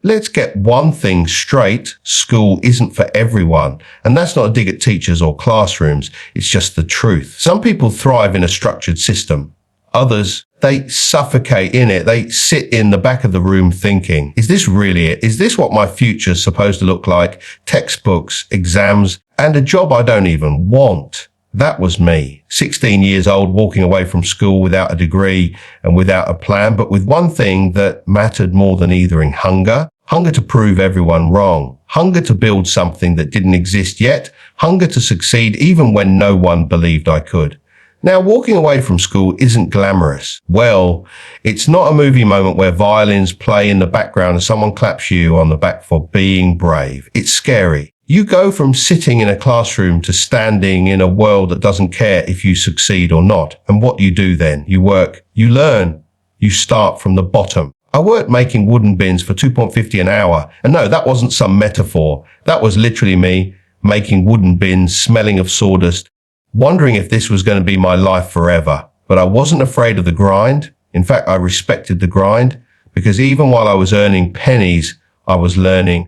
Let's get one thing straight. School isn't for everyone. And that's not a dig at teachers or classrooms. It's just the truth. Some people thrive in a structured system. Others, they suffocate in it. They sit in the back of the room thinking, is this really it? Is this what my future's supposed to look like? Textbooks, exams, and a job I don't even want. That was me, 16 years old, walking away from school without a degree and without a plan, but with one thing that mattered more than either: hunger to prove everyone wrong, hunger to build something that didn't exist yet, hunger to succeed even when no one believed I could. Now, walking away from school isn't glamorous. Well, it's not a movie moment where violins play in the background and someone claps you on the back for being brave. It's scary. You go from sitting in a classroom to standing in a world that doesn't care if you succeed or not. And what do you do then? You work, you learn, you start from the bottom. I worked making wooden bins for $2.50 an hour. And no, that wasn't some metaphor. That was literally me making wooden bins, smelling of sawdust, wondering if this was going to be my life forever. But I wasn't afraid of the grind. In fact, I respected the grind because even while I was earning pennies, I was learning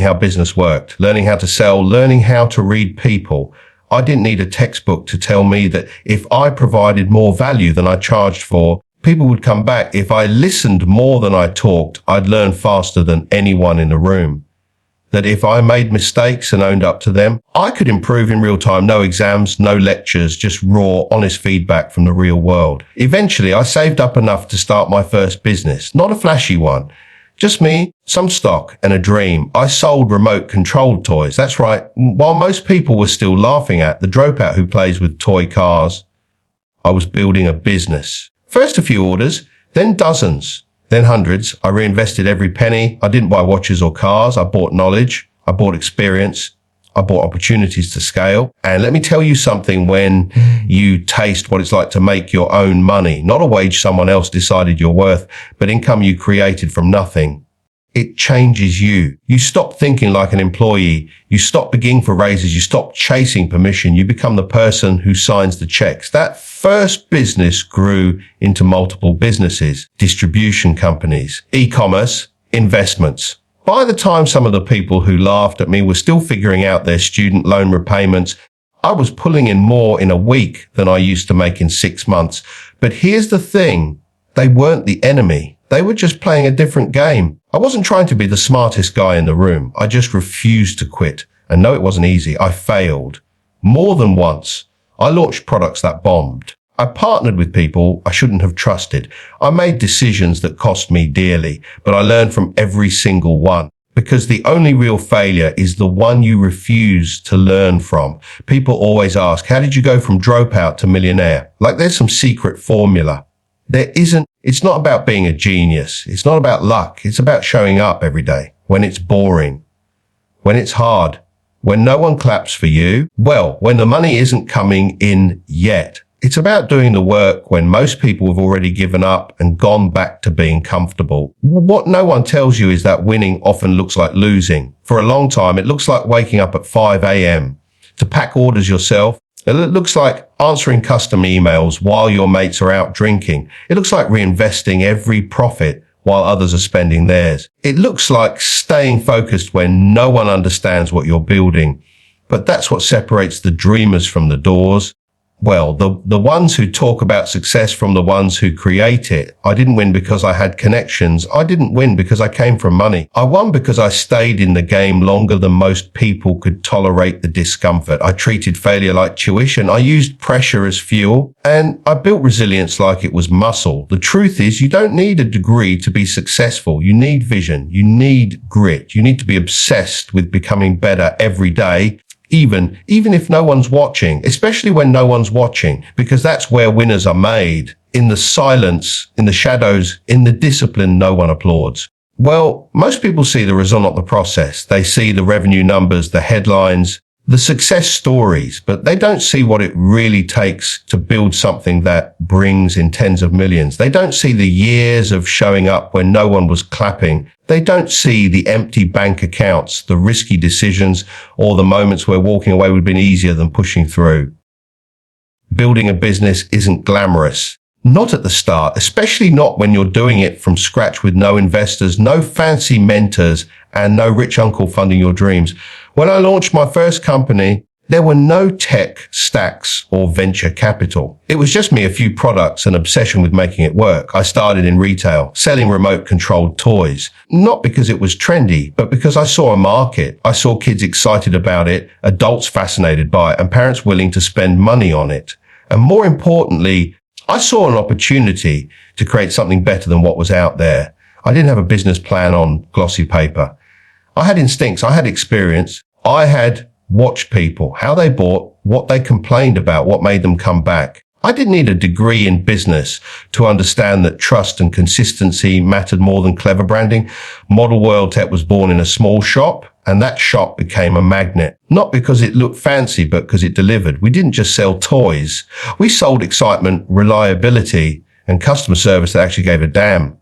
how business worked, learning how to sell, learning how to read people. I didn't need a textbook to tell me that if I provided more value than I charged for, people would come back. If I listened more than I talked, I'd learn faster than anyone in the room. That if I made mistakes and owned up to them, I could improve in real time. No exams, no lectures, just raw, honest feedback from the real world. Eventually, I saved up enough to start my first business, not a flashy one. Just me, some stock, and a dream. I sold remote-controlled toys. That's right. While most people were still laughing at the dropout who plays with toy cars, I was building a business. First a few orders, then dozens, then hundreds. I reinvested every penny. I didn't buy watches or cars. I bought knowledge. I bought experience. I bought opportunities to scale. And let me tell you something, when you taste what it's like to make your own money, not a wage someone else decided you're worth, but income you created from nothing, it changes you. You stop thinking like an employee. You stop begging for raises. You stop chasing permission. You become the person who signs the checks. That first business grew into multiple businesses, distribution companies, e-commerce, investments. By the time some of the people who laughed at me were still figuring out their student loan repayments, I was pulling in more in a week than I used to make in 6 months. But here's the thing. They weren't the enemy. They were just playing a different game. I wasn't trying to be the smartest guy in the room. I just refused to quit. And no, it wasn't easy. I failed. More than once. I launched products that bombed. I partnered with people I shouldn't have trusted. I made decisions that cost me dearly, but I learned from every single one. Because the only real failure is the one you refuse to learn from. People always ask, how did you go from dropout to millionaire? Like there's some secret formula. There isn't. It's not about being a genius. It's not about luck. It's about showing up every day when it's boring, when it's hard, when no one claps for you. Well, when the money isn't coming in yet. It's about doing the work when most people have already given up and gone back to being comfortable. What no one tells you is that winning often looks like losing. For a long time, it looks like waking up at 5 a.m. to pack orders yourself. It looks like answering custom emails while your mates are out drinking. It looks like reinvesting every profit while others are spending theirs. It looks like staying focused when no one understands what you're building. But that's what separates the dreamers from the doors. Well, the ones who talk about success from the ones who create it. I didn't win because I had connections. I didn't win because I came from money. I won because I stayed in the game longer than most people could tolerate the discomfort. I treated failure like tuition. I used pressure as fuel, and I built resilience like it was muscle. The truth is, you don't need a degree to be successful. You need vision. You need grit. You need to be obsessed with becoming better every day. Even if no one's watching, especially when no one's watching, because that's where winners are made. In the silence, in the shadows, in the discipline no one applauds. Well, most people see the result, not the process. They see the revenue numbers, the headlines, the success stories, but they don't see what it really takes to build something that brings in tens of millions. They don't see the years of showing up when no one was clapping. They don't see the empty bank accounts, the risky decisions, or the moments where walking away would have been easier than pushing through. Building a business isn't glamorous. Not at the start, especially not when you're doing it from scratch with no investors, no fancy mentors, and no rich uncle funding your dreams. When I launched my first company, there were no tech stacks or venture capital. It was just me, a few products, and obsession with making it work. I started in retail, selling remote controlled toys, not because it was trendy, but because I saw a market. I saw kids excited about it, adults fascinated by it, and parents willing to spend money on it. And more importantly, I saw an opportunity to create something better than what was out there. I didn't have a business plan on glossy paper. I had instincts. I had experience. I had watched people, how they bought, what they complained about, what made them come back. I didn't need a degree in business to understand that trust and consistency mattered more than clever branding. Model World Tech was born in a small shop, and that shop became a magnet. Not because it looked fancy, but because it delivered. We didn't just sell toys. We sold excitement, reliability, and customer service that actually gave a damn.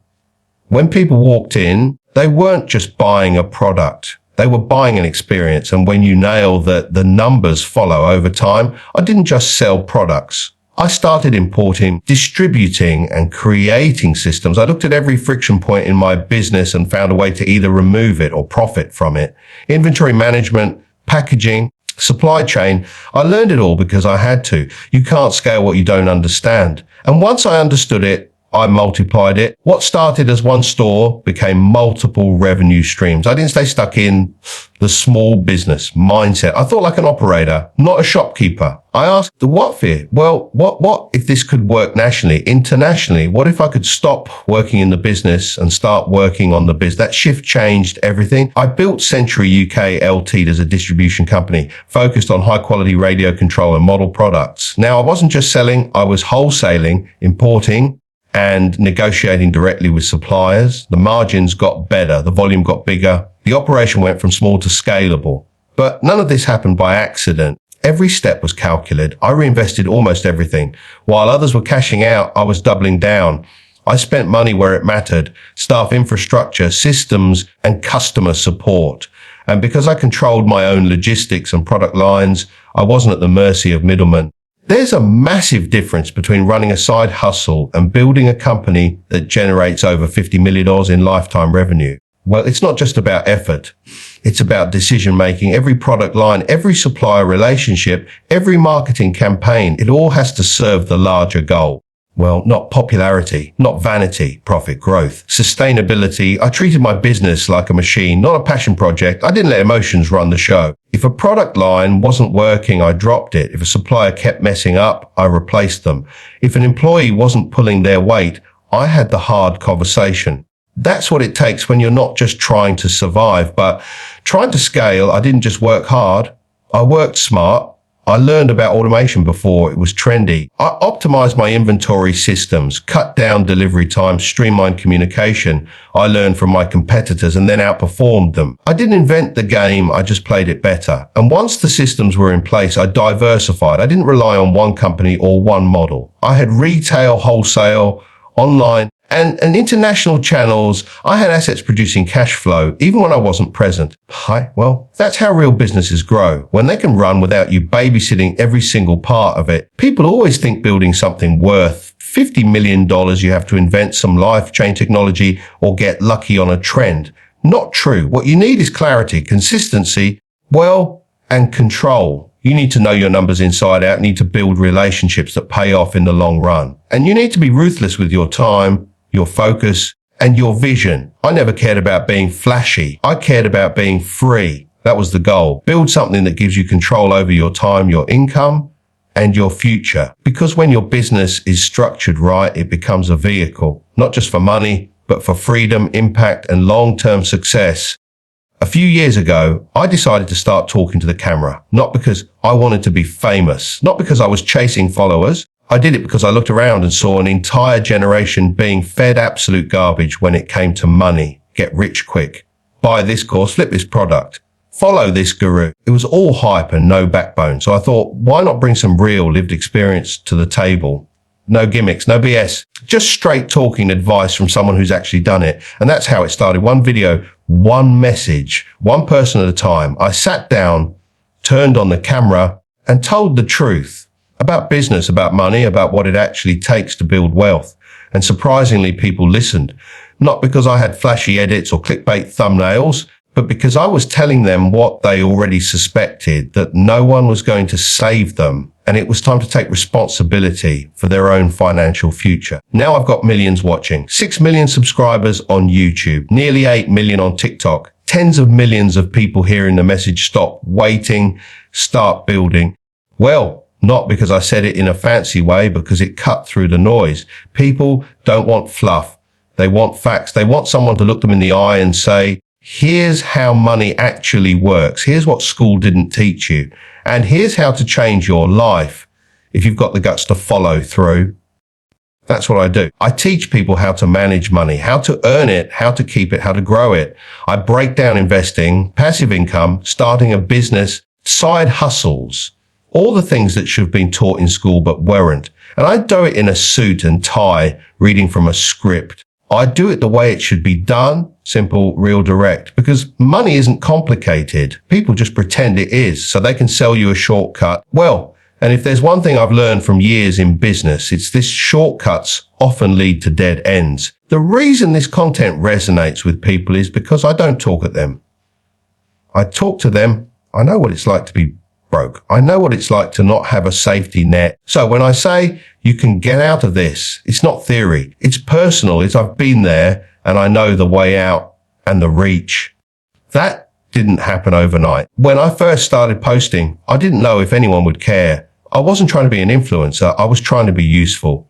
When people walked in, they weren't just buying a product. They were buying an experience. And when you nail that the numbers follow over time, I didn't just sell products. I started importing, distributing, and creating systems. I looked at every friction point in my business and found a way to either remove it or profit from it. Inventory management, packaging, supply chain. I learned it all because I had to. You can't scale what you don't understand. And once I understood it, I multiplied it. What started as one store became multiple revenue streams. I didn't stay stuck in the small business mindset. I thought like an operator, not a shopkeeper. I asked, the what fear? Well, what if this could work nationally, internationally? What if I could stop working in the business and start working on the biz? That shift changed everything. I built Century UK LT as a distribution company focused on high quality radio control and model products. Now, I wasn't just selling, I was wholesaling, importing, and negotiating directly with suppliers. The margins got better. The volume got bigger. The operation went from small to scalable. But none of this happened by accident. Every step was calculated. I reinvested almost everything. While others were cashing out, I was doubling down. I spent money where it mattered: staff infrastructure, systems, and customer support. And because I controlled my own logistics and product lines, I wasn't at the mercy of middlemen. There's a massive difference between running a side hustle and building a company that generates over $50 million in lifetime revenue. Well, it's not just about effort. It's about decision making. Every product line, every supplier relationship, every marketing campaign, it all has to serve the larger goal. Well, not popularity, not vanity, profit, growth, sustainability. I treated my business like a machine, not a passion project. I didn't let emotions run the show. If a product line wasn't working, I dropped it. If a supplier kept messing up, I replaced them. If an employee wasn't pulling their weight, I had the hard conversation. That's what it takes when you're not just trying to survive, but trying to scale. I didn't just work hard. I worked smart. I learned about automation before it was trendy. I optimized my inventory systems, cut down delivery times, streamlined communication. I learned from my competitors and then outperformed them. I didn't invent the game, I just played it better. And once the systems were in place, I diversified. I didn't rely on one company or one model. I had retail, wholesale, online, and international channels. I had assets producing cash flow, even when I wasn't present. Well, that's how real businesses grow, when they can run without you babysitting every single part of it. People always think building something worth $50 million, you have to invent some life-changing technology or get lucky on a trend. Not true. What you need is clarity, consistency, and control. You need to know your numbers inside out, need to build relationships that pay off in the long run. And you need to be ruthless with your time, your focus, and your vision. I never cared about being flashy. I cared about being free. That was the goal. Build something that gives you control over your time, your income, and your future. Because when your business is structured right, it becomes a vehicle, not just for money, but for freedom, impact, and long-term success. A few years ago, I decided to start talking to the camera, not because I wanted to be famous, not because I was chasing followers. I did it because I looked around and saw an entire generation being fed absolute garbage when it came to money. Get rich quick. Buy this course, flip this product. Follow this guru. It was all hype and no backbone. So I thought, why not bring some real lived experience to the table? No gimmicks, no BS, just straight talking advice from someone who's actually done it. And that's how it started. One video, one message, one person at a time. I sat down, turned on the camera, and told the truth. about business, about money, about what it actually takes to build wealth. And surprisingly, people listened, not because I had flashy edits or clickbait thumbnails, but because I was telling them what they already suspected, that no one was going to save them, and it was time to take responsibility for their own financial future. Now I've got millions watching, 6 million subscribers on YouTube, nearly 8 million on TikTok, tens of millions of people hearing the message, stop waiting, start building. Well, not because I said it in a fancy way, because it cut through the noise. People don't want fluff. They want facts. They want someone to look them in the eye and say, here's how money actually works. Here's what school didn't teach you. And here's how to change your life if you've got the guts to follow through. That's what I do. I teach people how to manage money, how to earn it, how to keep it, how to grow it. I break down investing, passive income, starting a business, side hustles, all the things that should have been taught in school but weren't. And I do it in a suit and tie, reading from a script. I do it the way it should be done, simple, real, direct, because money isn't complicated. People just pretend it is so they can sell you a shortcut. Well, and if there's one thing I've learned from years in business, it's this: shortcuts often lead to dead ends. The reason this content resonates with people is because I don't talk at them. I talk to them. I know what it's like to be broke. I know what it's like to not have a safety net. So when I say you can get out of this, it's not theory. It's personal. I've been there and I know the way out and the reach. That didn't happen overnight. When I first started posting, I didn't know if anyone would care. I wasn't trying to be an influencer. I was trying to be useful.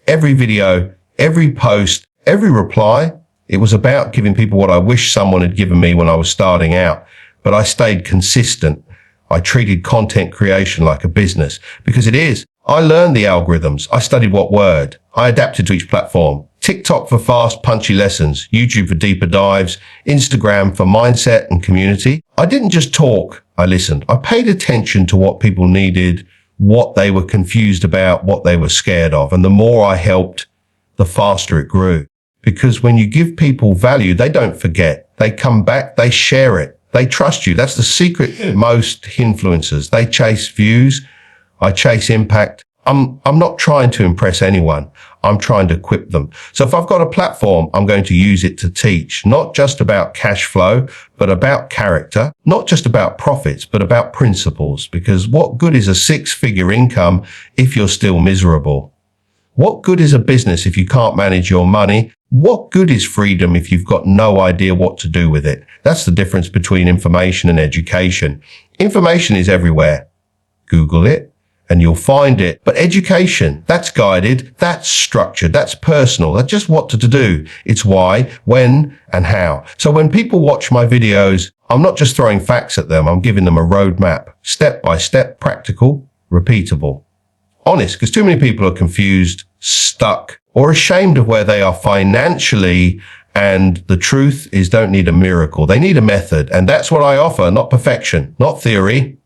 Every video, every post, every reply, it was about giving people what I wish someone had given me when I was starting out. But I stayed consistent. I treated content creation like a business, because it is. I learned the algorithms. I studied what word. I adapted to each platform. TikTok for fast, punchy lessons, YouTube for deeper dives, Instagram for mindset and community. I didn't just talk, I listened. I paid attention to what people needed, what they were confused about, what they were scared of. And the more I helped, the faster it grew. Because when you give people value, they don't forget. They come back, they share it. They trust you. That's the secret. Most influencers, they chase views. I chase impact. I'm not trying to impress anyone. I'm trying to equip them. So if I've got a platform, I'm going to use it to teach, not just about cash flow, but about character, not just about profits, but about principles. Because what good is a 6-figure income if you're still miserable? What good is a business if you can't manage your money? What good is freedom if you've got no idea what to do with it? That's the difference between information and education. Information is everywhere. Google it and you'll find it. But education, that's guided, that's structured, that's personal. That's just what to do. It's why, when, and how. So when people watch my videos, I'm not just throwing facts at them. I'm giving them a roadmap, step by step, practical, repeatable. Honest, because too many people are confused, stuck, or ashamed of where they are financially. And the truth is, don't need a miracle. They need a method. And that's what I offer, not perfection, not theory.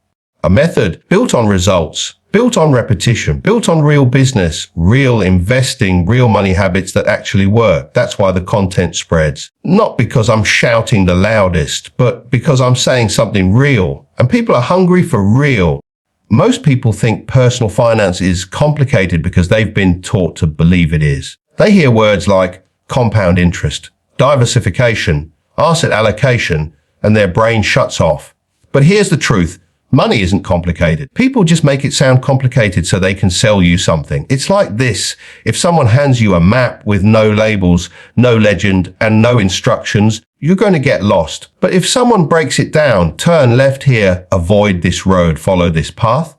A method built on results, built on repetition, built on real business, real investing, real money habits that actually work. That's why the content spreads. Not because I'm shouting the loudest, but because I'm saying something real. And people are hungry for real. Most people think personal finance is complicated because they've been taught to believe it is. They hear words like compound interest, diversification, asset allocation, and their brain shuts off. But here's the truth. Money isn't complicated. People just make it sound complicated so they can sell you something. It's like this. If someone hands you a map with no labels, no legend, and no instructions, you're going to get lost. But if someone breaks it down, turn left here, avoid this road, follow this path,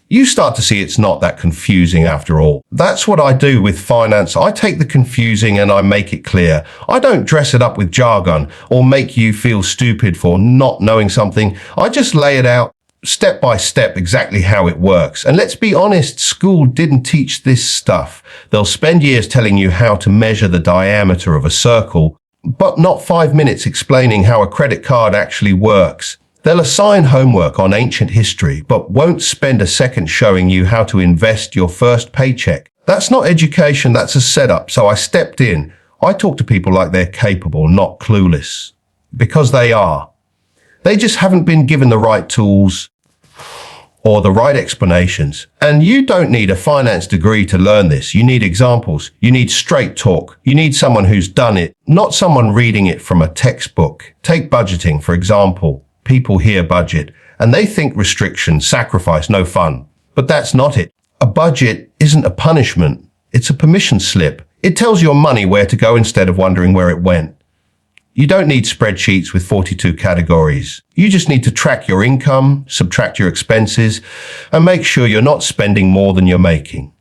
you start to see it's not that confusing after all. That's what I do with finance. I take the confusing and I make it clear. I don't dress it up with jargon or make you feel stupid for not knowing something. I just lay it out step by step exactly how it works. And let's be honest, school didn't teach this stuff. They'll spend years telling you how to measure the diameter of a circle, but not 5 minutes explaining how a credit card actually works. They'll assign homework on ancient history, but won't spend a second showing you how to invest your first paycheck. That's not education, that's a setup. So I stepped in. I talk to people like they're capable, not clueless. Because they are. They just haven't been given the right tools, or the right explanations. And you don't need a finance degree to learn this. You need examples. You need straight talk. You need someone who's done it, not someone reading it from a textbook. Take budgeting, for example. People hear budget and they think restriction, sacrifice, no fun. But that's not it. A budget isn't a punishment. It's a permission slip. It tells your money where to go instead of wondering where it went. You don't need spreadsheets with 42 categories. You just need to track your income, subtract your expenses, and make sure you're not spending more than you're making.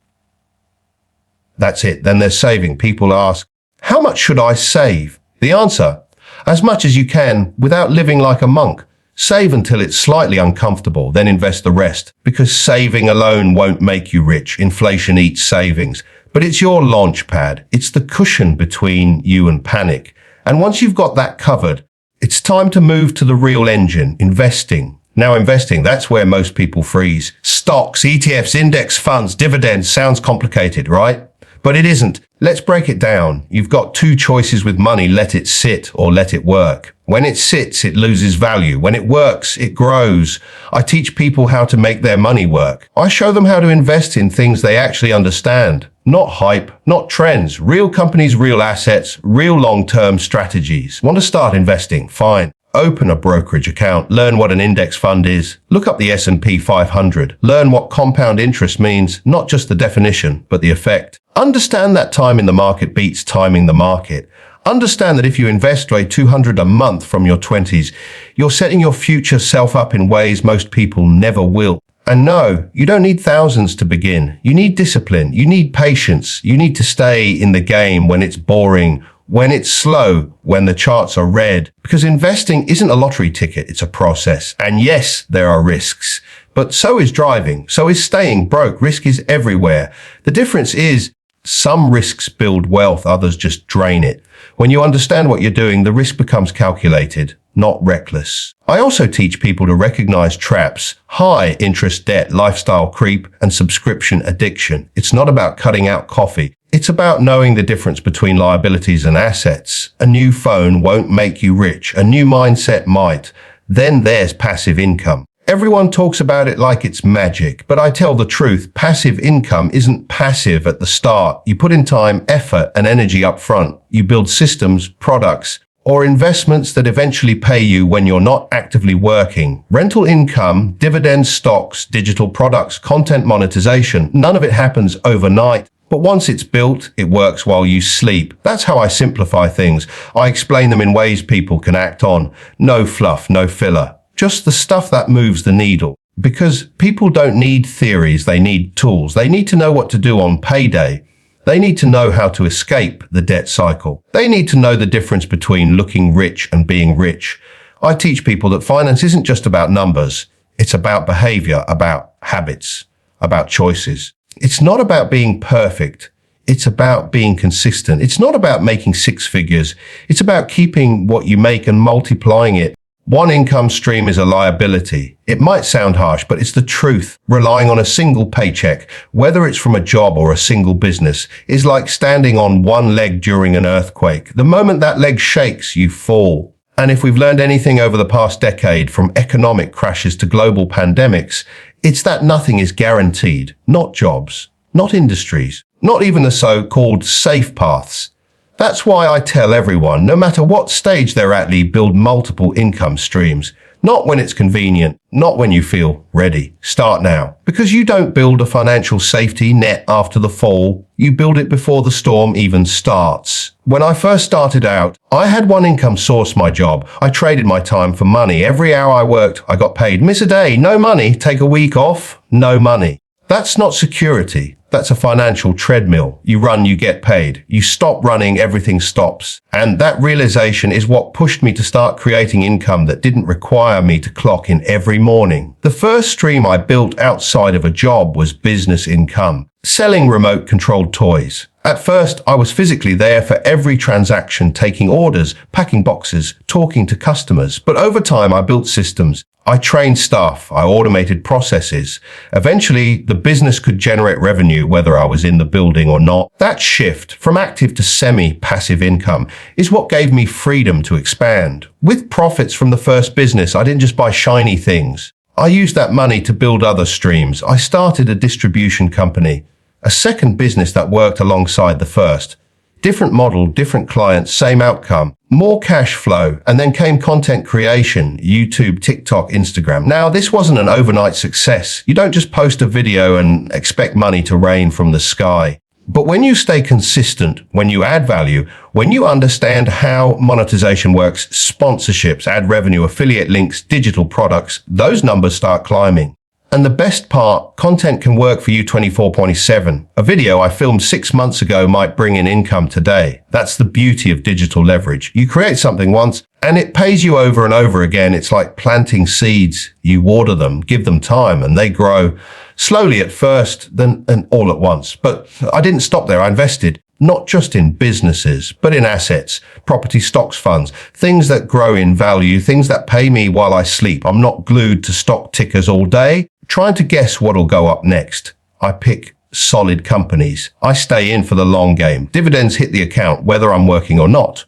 That's it. Then there's saving. People ask, how much should I save? The answer, as much as you can without living like a monk. Save until it's slightly uncomfortable, then invest the rest. Because saving alone won't make you rich. Inflation eats savings. But it's your launch pad. It's the cushion between you and panic. And once you've got that covered, it's time to move to the real engine, investing. Now investing, that's where most people freeze. Stocks, ETFs, index funds, dividends, sounds complicated, right? But it isn't. Let's break it down. You've got two choices with money. Let it sit or let it work. When it sits, it loses value. When it works, it grows. I teach people how to make their money work. I show them how to invest in things they actually understand. Not hype, not trends. Real companies, real assets, real long-term strategies. Want to start investing? Fine. Open a brokerage account. Learn what an index fund is. Look up the S&P 500. Learn what compound interest means, not just the definition, but the effect. Understand that time in the market beats timing the market. Understand that if you invest $200 a month from your 20s, you're setting your future self up in ways most people never will. And no, you don't need thousands to begin. You need discipline. You need patience. You need to stay in the game when it's boring, when it's slow, when the charts are red. Because investing isn't a lottery ticket, it's a process. And yes, there are risks. But so is driving. So is staying broke. Risk is everywhere. The difference is some risks build wealth, others just drain it. When you understand what you're doing, the risk becomes calculated, not reckless. I also teach people to recognize traps, high interest debt, lifestyle creep, and subscription addiction. It's not about cutting out coffee. It's about knowing the difference between liabilities and assets. A new phone won't make you rich. A new mindset might. Then there's passive income. Everyone talks about it like it's magic, but I tell the truth, passive income isn't passive at the start. You put in time, effort, and energy up front. You build systems, products, or investments that eventually pay you when you're not actively working. Rental income, dividends, stocks, digital products, content monetization, none of it happens overnight. But once it's built, it works while you sleep. That's how I simplify things. I explain them in ways people can act on. No fluff, no filler. Just the stuff that moves the needle. Because people don't need theories, they need tools. They need to know what to do on payday. They need to know how to escape the debt cycle. They need to know the difference between looking rich and being rich. I teach people that finance isn't just about numbers. It's about behavior, about habits, about choices. It's not about being perfect. It's about being consistent. It's not about making six figures. It's about keeping what you make and multiplying it. One income stream is a liability. It might sound harsh, but it's the truth. Relying on a single paycheck, whether it's from a job or a single business, is like standing on one leg during an earthquake. The moment that leg shakes, you fall. And if we've learned anything over the past decade, from economic crashes to global pandemics, it's that nothing is guaranteed. Not jobs, not industries, not even the so-called safe paths. That's why I tell everyone, no matter what stage they're at, build multiple income streams. Not when it's convenient, not when you feel ready. Start now. Because you don't build a financial safety net after the fall. You build it before the storm even starts. When I first started out, I had one income source, my job. I traded my time for money. Every hour I worked, I got paid. Miss a day, no money. Take a week off, no money. That's not security. That's a financial treadmill. You run, you get paid. You stop running, everything stops. And that realization is what pushed me to start creating income that didn't require me to clock in every morning. The first stream I built outside of a job was business income, selling remote-controlled toys. At first, I was physically there for every transaction, taking orders, packing boxes, talking to customers. But over time, I built systems. I trained staff. I automated processes. Eventually, the business could generate revenue whether I was in the building or not. That shift from active to semi-passive income is what gave me freedom to expand. With profits from the first business, I didn't just buy shiny things. I used that money to build other streams. I started a distribution company, a second business that worked alongside the first. Different model, different clients, same outcome. More cash flow, and then came content creation, YouTube, TikTok, Instagram. Now, this wasn't an overnight success. You don't just post a video and expect money to rain from the sky. But when you stay consistent, when you add value, when you understand how monetization works, sponsorships, ad revenue, affiliate links, digital products, those numbers start climbing. And the best part, content can work for you 24/7. A video I filmed 6 months ago might bring in income today. That's the beauty of digital leverage. You create something once and it pays you over and over again. It's like planting seeds. You water them, give them time, and they grow slowly at first, then and all at once. But I didn't stop there. I invested not just in businesses, but in assets, property, stocks, funds, things that grow in value, things that pay me while I sleep. I'm not glued to stock tickers all day, trying to guess what'll go up next. I pick solid companies. I stay in for the long game. Dividends hit the account, whether I'm working or not.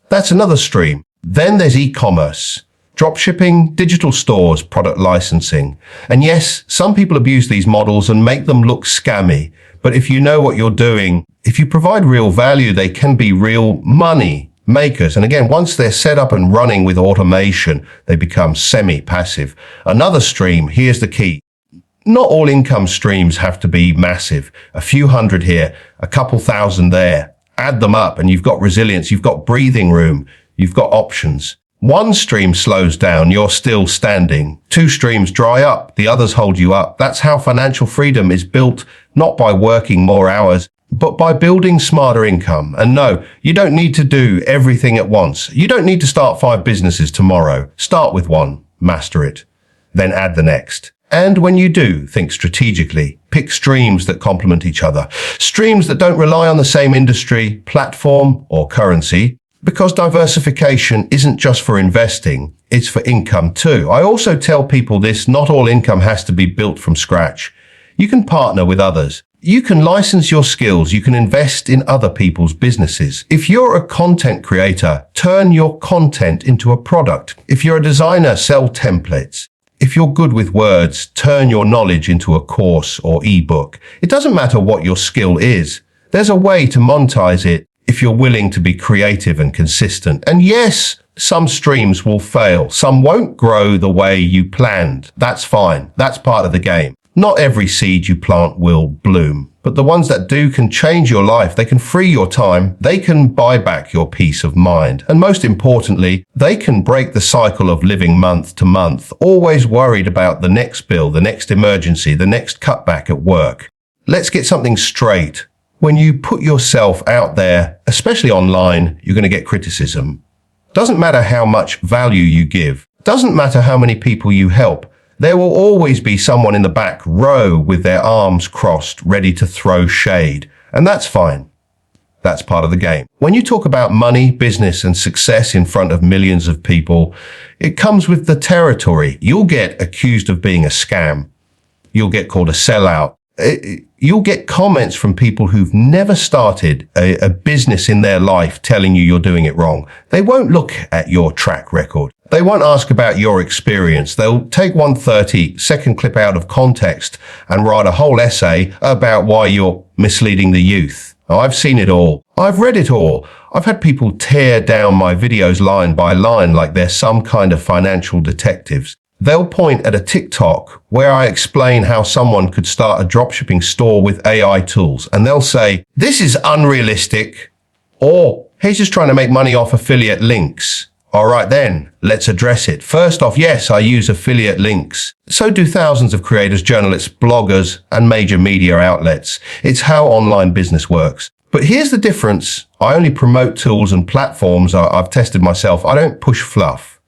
That's another stream. Then there's e-commerce, dropshipping, digital stores, product licensing. And yes, some people abuse these models and make them look scammy. But if you know what you're doing, if you provide real value, they can be real money makers. And again, once they're set up and running with automation, they become semi-passive. Another stream, here's the key. Not all income streams have to be massive. A few hundred here, a couple thousand there. Add them up and you've got resilience, you've got breathing room, you've got options. One stream slows down, you're still standing. Two streams dry up, the others hold you up. That's how financial freedom is built, not by working more hours, but by building smarter income. And no, you don't need to do everything at once. You don't need to start 5 businesses tomorrow. Start with one, master it, then add the next. And when you do, think strategically. Pick streams that complement each other. Streams that don't rely on the same industry, platform, or currency. Because diversification isn't just for investing, it's for income too. I also tell people this, not all income has to be built from scratch. You can partner with others. You can license your skills. You can invest in other people's businesses. If you're a content creator, turn your content into a product. If you're a designer, sell templates. If you're good with words, turn your knowledge into a course or ebook. It doesn't matter what your skill is. There's a way to monetize it if you're willing to be creative and consistent. And yes, some streams will fail. Some won't grow the way you planned. That's fine. That's part of the game. Not every seed you plant will bloom, but the ones that do can change your life. They can free your time. They can buy back your peace of mind. And most importantly, they can break the cycle of living month to month, always worried about the next bill, the next emergency, the next cutback at work. Let's get something straight. When you put yourself out there, especially online, you're going to get criticism. Doesn't matter how much value you give. Doesn't matter how many people you help. There will always be someone in the back row with their arms crossed, ready to throw shade. And that's fine. That's part of the game. When you talk about money, business, and success in front of millions of people, it comes with the territory. You'll get accused of being a scam. You'll get called a sellout. You'll get comments from people who've never started a business in their life telling you you're doing it wrong. They won't look at your track record. They won't ask about your experience. They'll take 130-second clip out of context and write a whole essay about why you're misleading the youth. Oh, I've seen it all. I've read it all. I've had people tear down my videos line by line like they're some kind of financial detectives. They'll point at a TikTok where I explain how someone could start a dropshipping store with AI tools, and they'll say, "This is unrealistic," or "He's just trying to make money off affiliate links." All right then, let's address it. First off, yes, I use affiliate links. So do thousands of creators, journalists, bloggers, and major media outlets. It's how online business works. But here's the difference. I only promote tools and platforms I've tested myself. I don't push fluff.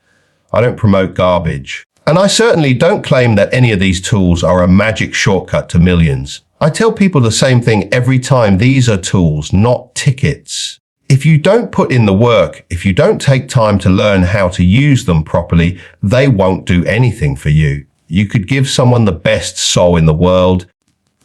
I don't promote garbage. And I certainly don't claim that any of these tools are a magic shortcut to millions. I tell people the same thing every time. These are tools, not tickets. If you don't put in the work, if you don't take time to learn how to use them properly, they won't do anything for you. You could give someone the best saw in the world,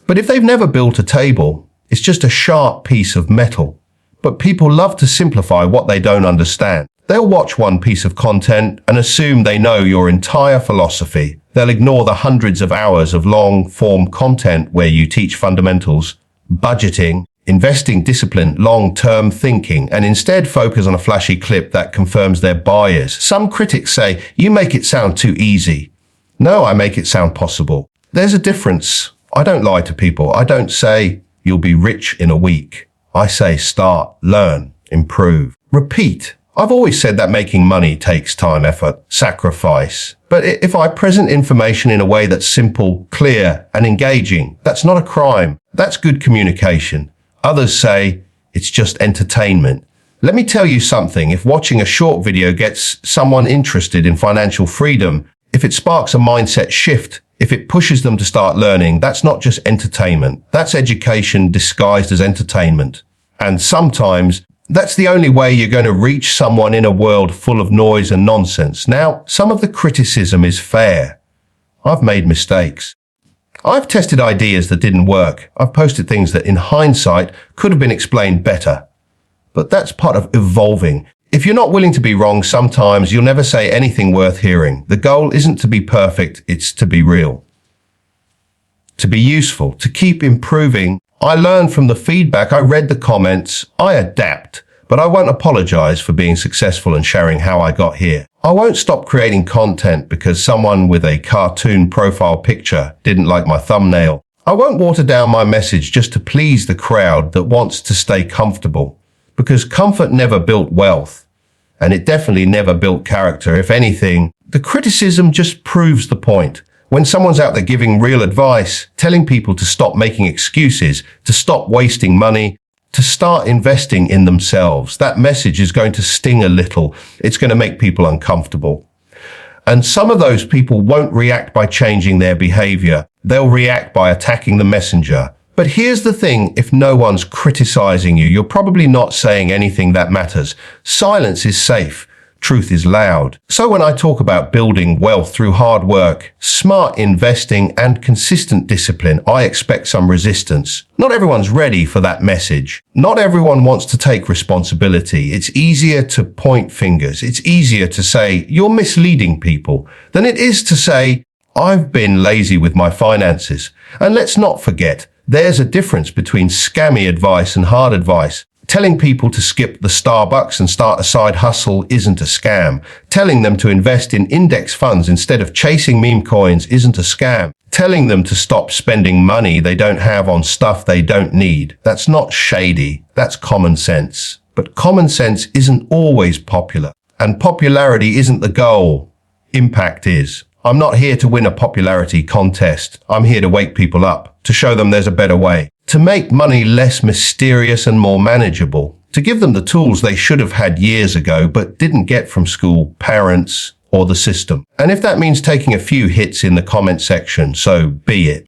but if they've never built a table, it's just a sharp piece of metal. But people love to simplify what they don't understand. They'll watch one piece of content and assume they know your entire philosophy. They'll ignore the hundreds of hours of long-form content where you teach fundamentals, budgeting, investing discipline, long-term thinking, and instead focus on a flashy clip that confirms their bias. Some critics say, you make it sound too easy. No, I make it sound possible. There's a difference. I don't lie to people. I don't say, you'll be rich in a week. I say, start, learn, improve, repeat. I've always said that making money takes time, effort, sacrifice. But if I present information in a way that's simple, clear, and engaging, that's not a crime. That's good communication. Others say it's just entertainment. Let me tell you something. If watching a short video gets someone interested in financial freedom, if it sparks a mindset shift, if it pushes them to start learning, that's not just entertainment. That's education disguised as entertainment. And sometimes that's the only way you're going to reach someone in a world full of noise and nonsense. Now, some of the criticism is fair. I've made mistakes. I've tested ideas that didn't work. I've posted things that in hindsight could have been explained better. But that's part of evolving. If you're not willing to be wrong sometimes, you'll never say anything worth hearing. The goal isn't to be perfect, it's to be real. To be useful, to keep improving. I learn from the feedback, I read the comments, I adapt, but I won't apologize for being successful and sharing how I got here. I won't stop creating content because someone with a cartoon profile picture didn't like my thumbnail. I won't water down my message just to please the crowd that wants to stay comfortable, because comfort never built wealth, and it definitely never built character. If anything, the criticism just proves the point. When someone's out there giving real advice, telling people to stop making excuses, to stop wasting money, to start investing in themselves, that message is going to sting a little. It's going to make people uncomfortable. And some of those people won't react by changing their behavior. They'll react by attacking the messenger. But here's the thing, if no one's criticizing you, you're probably not saying anything that matters. Silence is safe. Truth is loud. So when I talk about building wealth through hard work, smart investing, and consistent discipline, I expect some resistance. Not everyone's ready for that message. Not everyone wants to take responsibility. It's easier to point fingers. It's easier to say, you're misleading people, than it is to say, I've been lazy with my finances. And let's not forget, there's a difference between scammy advice and hard advice. Telling people to skip the Starbucks and start a side hustle isn't a scam. Telling them to invest in index funds instead of chasing meme coins isn't a scam. Telling them to stop spending money they don't have on stuff they don't need. That's not shady. That's common sense. But common sense isn't always popular. And popularity isn't the goal. Impact is. I'm not here to win a popularity contest. I'm here to wake people up, to show them there's a better way, to make money less mysterious and more manageable, to give them the tools they should have had years ago but didn't get from school, parents, or the system. And if that means taking a few hits in the comment section, so be it.